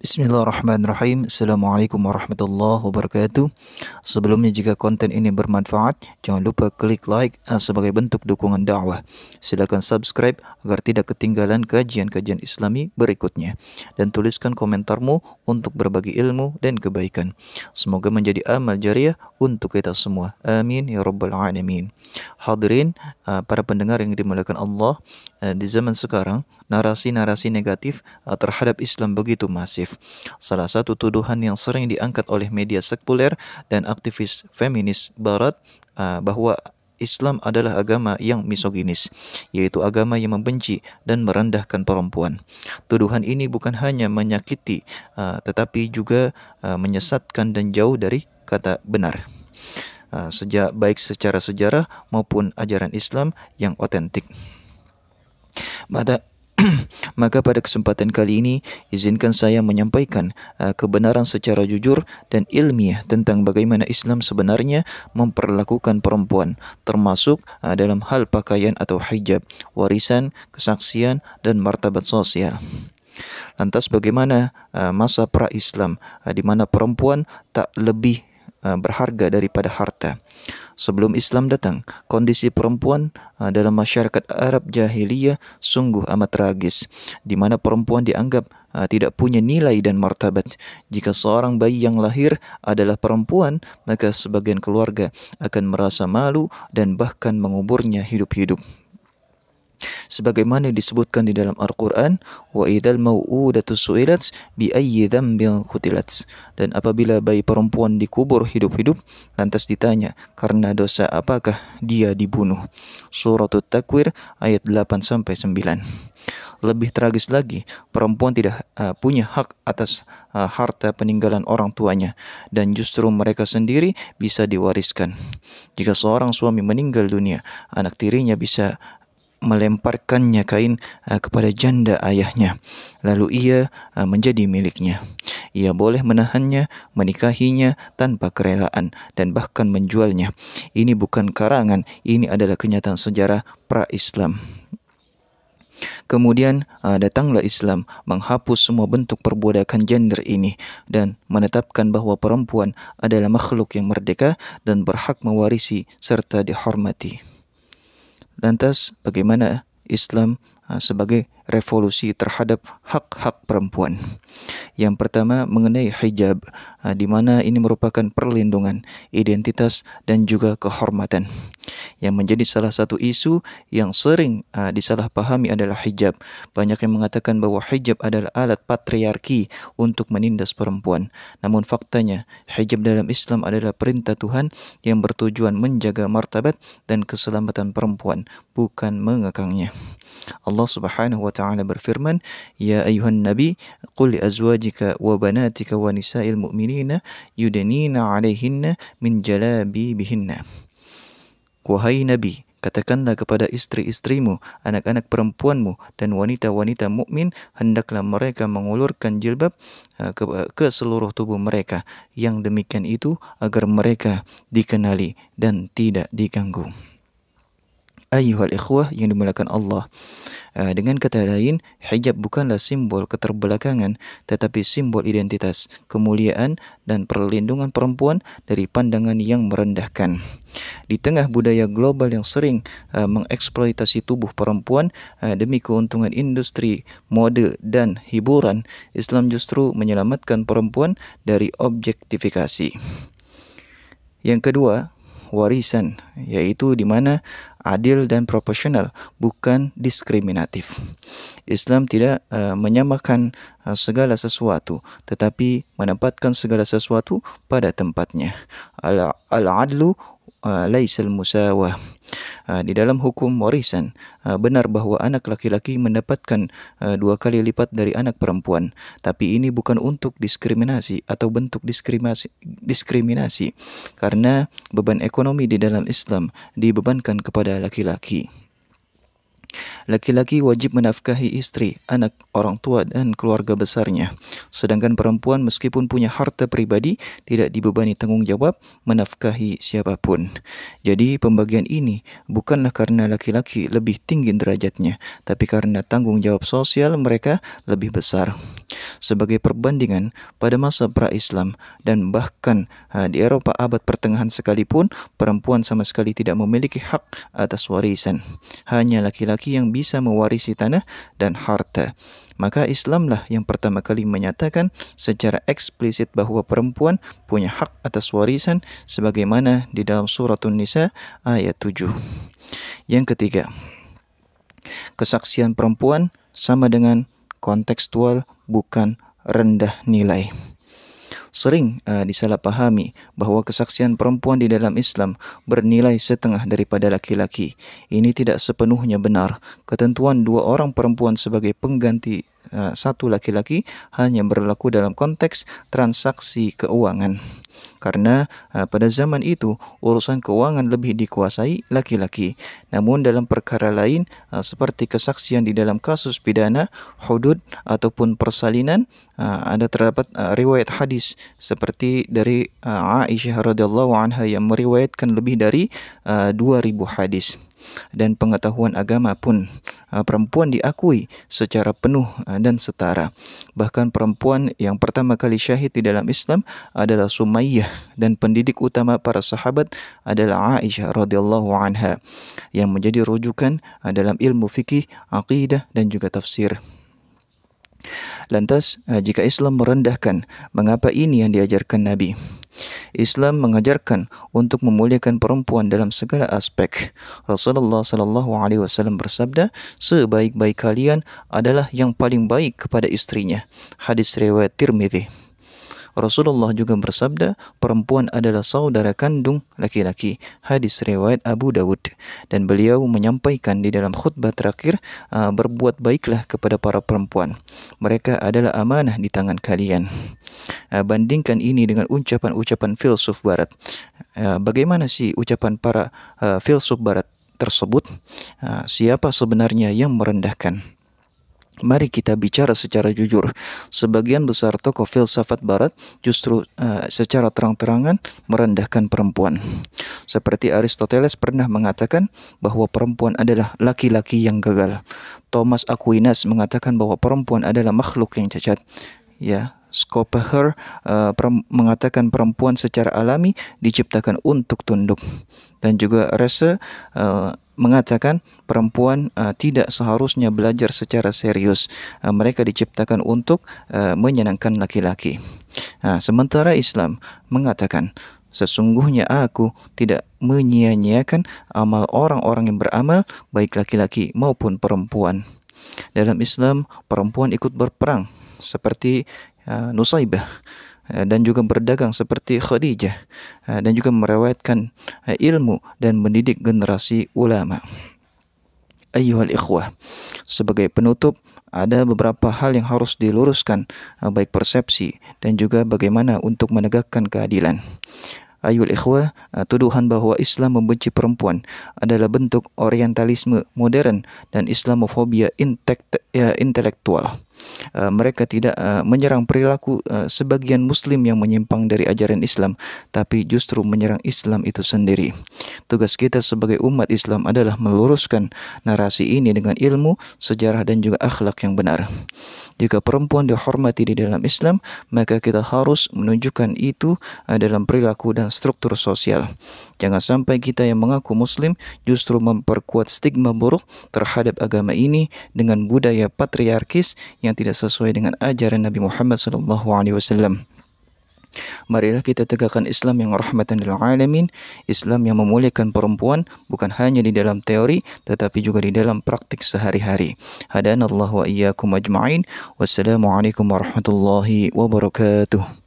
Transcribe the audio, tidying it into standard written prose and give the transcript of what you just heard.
Bismillahirrahmanirrahim. Assalamualaikum warahmatullahi wabarakatuh. Sebelumnya, jika konten ini bermanfaat, jangan lupa klik like sebagai bentuk dukungan dakwah. Silakan subscribe agar tidak ketinggalan kajian-kajian Islami berikutnya, dan tuliskan komentarmu untuk berbagi ilmu dan kebaikan. Semoga menjadi amal jariah untuk kita semua. Amin ya rabbal alamin. Hadirin, para pendengar yang dimuliakan Allah, di zaman sekarang narasi-narasi negatif terhadap Islam begitu masif. Salah satu tuduhan yang sering diangkat oleh media sekuler dan aktivis feminis barat bahwa Islam adalah agama yang misoginis, yaitu agama yang membenci dan merendahkan perempuan. Tuduhan ini bukan hanya menyakiti, tetapi juga menyesatkan dan jauh dari kata benar. Baik secara sejarah maupun ajaran Islam yang otentik. Maka pada kesempatan kali ini, izinkan saya menyampaikan kebenaran secara jujur dan ilmiah tentang bagaimana Islam sebenarnya memperlakukan perempuan, termasuk dalam hal pakaian atau hijab, warisan, kesaksian, dan martabat sosial. Lantas bagaimana masa pra-Islam, di mana perempuan tak lebih berharga daripada harta? Sebelum Islam datang, kondisi perempuan dalam masyarakat Arab jahiliyah sungguh amat tragis, di mana perempuan dianggap tidak punya nilai dan martabat. Jika seorang bayi yang lahir adalah perempuan, maka sebagian keluarga akan merasa malu dan bahkan menguburnya hidup-hidup. Sebagaimana disebutkan di dalam Al-Quran, wa idzal mau'udatu su'ilat bi ayyi dzambin qutilat. Dan apabila bayi perempuan dikubur hidup-hidup, lantas ditanya, karena dosa apakah dia dibunuh? Surah At-Takwir ayat 8-9. Lebih tragis lagi, perempuan tidak punya hak atas harta peninggalan orang tuanya, dan justru mereka sendiri bisa diwariskan. Jika seorang suami meninggal dunia, anak tirinya bisa melemparkannya kain kepada janda ayahnya, lalu ia menjadi miliknya. Ia boleh menahannya, menikahinya tanpa kerelaan, dan bahkan menjualnya. Ini bukan karangan, ini adalah kenyataan sejarah pra-Islam. Kemudian datanglah Islam menghapus semua bentuk perbudakan gender ini dan menetapkan bahwa perempuan adalah makhluk yang merdeka dan berhak mewarisi serta dihormati. Lantas bagaimana Islam sebagai revolusi terhadap hak-hak perempuan? Yang pertama mengenai hijab, di mana ini merupakan perlindungan, identitas, dan juga kehormatan. Yang menjadi salah satu isu yang sering disalahpahami adalah hijab. Banyak yang mengatakan bahwa hijab adalah alat patriarki untuk menindas perempuan. Namun faktanya, hijab dalam Islam adalah perintah Tuhan yang bertujuan menjaga martabat dan keselamatan perempuan, bukan mengekangnya. Allah Subhanahu wa taala berfirman, "Ya ayuhan nabi, qul li azwajika wa banatika wa nisa'il mu'minina yudnina 'alaihinna min jalabibihinna." Wahai Nabi, katakanlah kepada istri-istrimu, anak-anak perempuanmu, dan wanita-wanita mukmin, hendaklah mereka mengulurkan jilbab ke seluruh tubuh mereka. Yang demikian itu agar mereka dikenali dan tidak diganggu. Ayyuhal ikhwah yang dimuliakan Allah, dengan kata lain, hijab bukanlah simbol keterbelakangan, tetapi simbol identitas, kemuliaan, dan perlindungan perempuan dari pandangan yang merendahkan. Di tengah budaya global yang sering mengeksploitasi tubuh perempuan demi keuntungan industri mode dan hiburan, Islam justru menyelamatkan perempuan dari objektifikasi. Yang kedua, warisan, yaitu di mana adil dan proporsional, bukan diskriminatif. Islam tidak menyamakan segala sesuatu, tetapi menempatkan segala sesuatu pada tempatnya. Al-adlu laisal musawah. Di dalam hukum warisan, benar bahwa anak laki-laki mendapatkan 2 kali lipat dari anak perempuan, tapi ini bukan untuk diskriminasi atau bentuk diskriminasi, karena beban ekonomi di dalam Islam dibebankan kepada laki-laki. Laki-laki wajib menafkahi istri, anak, orang tua, dan keluarga besarnya. Sedangkan perempuan meskipun punya harta pribadi, tidak dibebani tanggung jawab menafkahi siapapun. Jadi pembagian ini bukanlah karena laki-laki lebih tinggi derajatnya, tapi karena tanggung jawab sosial mereka lebih besar. Sebagai perbandingan, pada masa pra-Islam dan bahkan di Eropa abad pertengahan sekalipun, perempuan sama sekali tidak memiliki hak atas warisan. Hanya laki-laki yang bisa mewarisi tanah dan harta. Maka Islamlah yang pertama kali menyatakan secara eksplisit bahwa perempuan punya hak atas warisan sebagaimana di dalam surah An-Nisa ayat 7. Yang ketiga, kesaksian perempuan sama dengan kontekstual, bukan rendah nilai. Sering disalahpahami bahwa kesaksian perempuan di dalam Islam bernilai setengah daripada laki-laki. Ini tidak sepenuhnya benar. Ketentuan 2 orang perempuan sebagai pengganti 1 laki-laki hanya berlaku dalam konteks transaksi keuangan. Karena pada zaman itu urusan keuangan lebih dikuasai laki-laki. Namun dalam perkara lain seperti kesaksian di dalam kasus pidana, hudud ataupun persalinan, ada terdapat riwayat hadis seperti dari Aisyah radhiyallahu anha yang meriwayatkan lebih dari 2000 hadis. Dan pengetahuan agama pun perempuan diakui secara penuh dan setara. Bahkan perempuan yang pertama kali syahid di dalam Islam adalah Sumayyah, dan pendidik utama para sahabat adalah Aisyah radhiyallahu anha yang menjadi rujukan dalam ilmu fikih, aqidah dan juga tafsir. Lantas, jika Islam merendahkan, mengapa ini yang diajarkan Nabi? Islam mengajarkan untuk memuliakan perempuan dalam segala aspek. Rasulullah sallallahu alaihi wasallam bersabda, "Sebaik-baik kalian adalah yang paling baik kepada istrinya." Hadis riwayat Tirmidzi. Rasulullah juga bersabda, perempuan adalah saudara kandung laki-laki. Hadis riwayat Abu Dawud. Dan beliau menyampaikan di dalam khutbah terakhir, berbuat baiklah kepada para perempuan. Mereka adalah amanah di tangan kalian. Bandingkan ini dengan ucapan-ucapan filsuf barat. Bagaimana sih ucapan para filsuf barat tersebut? Siapa sebenarnya yang merendahkan? Mari kita bicara secara jujur. Sebagian besar tokoh filsafat barat justru secara terang-terangan merendahkan perempuan. Seperti Aristoteles pernah mengatakan bahwa perempuan adalah laki-laki yang gagal. Thomas Aquinas mengatakan bahwa perempuan adalah makhluk yang cacat. Ya, Schopenhauer mengatakan perempuan secara alami diciptakan untuk tunduk. Dan juga Rese mengatakan perempuan tidak seharusnya belajar secara serius. Mereka diciptakan untuk menyenangkan laki-laki. Sementara Islam mengatakan, sesungguhnya aku tidak menyia-nyiakan amal orang-orang yang beramal, baik laki-laki maupun perempuan. Dalam Islam, perempuan ikut berperang seperti Nusaybah, dan juga berdagang seperti Khadijah, dan juga meriwayatkan ilmu dan mendidik generasi ulama. Ayyuhal ikhwah, sebagai penutup ada beberapa hal yang harus diluruskan, baik persepsi dan juga bagaimana untuk menegakkan keadilan. Ayyuhal ikhwah, tuduhan bahwa Islam membenci perempuan adalah bentuk orientalisme modern dan Islamofobia intelektual. Mereka tidak menyerang perilaku sebagian muslim yang menyimpang dari ajaran Islam, tapi justru menyerang Islam itu sendiri. Tugas kita sebagai umat Islam adalah meluruskan narasi ini dengan ilmu, sejarah dan juga akhlak yang benar. Jika perempuan dihormati di dalam Islam, maka kita harus menunjukkan itu dalam perilaku dan struktur sosial. Jangan sampai kita yang mengaku muslim justru memperkuat stigma buruk terhadap agama ini dengan budaya patriarkis yang tidak sesuai dengan ajaran Nabi Muhammad SAW. Marilah kita tegakkan Islam yang rahmatan lil alamin, Islam yang memuliakan perempuan bukan hanya di dalam teori tetapi juga di dalam praktik sehari-hari. Hadanallahu wa iyyakum ajma'in. Wassalamualaikum warahmatullahi wabarakatuh.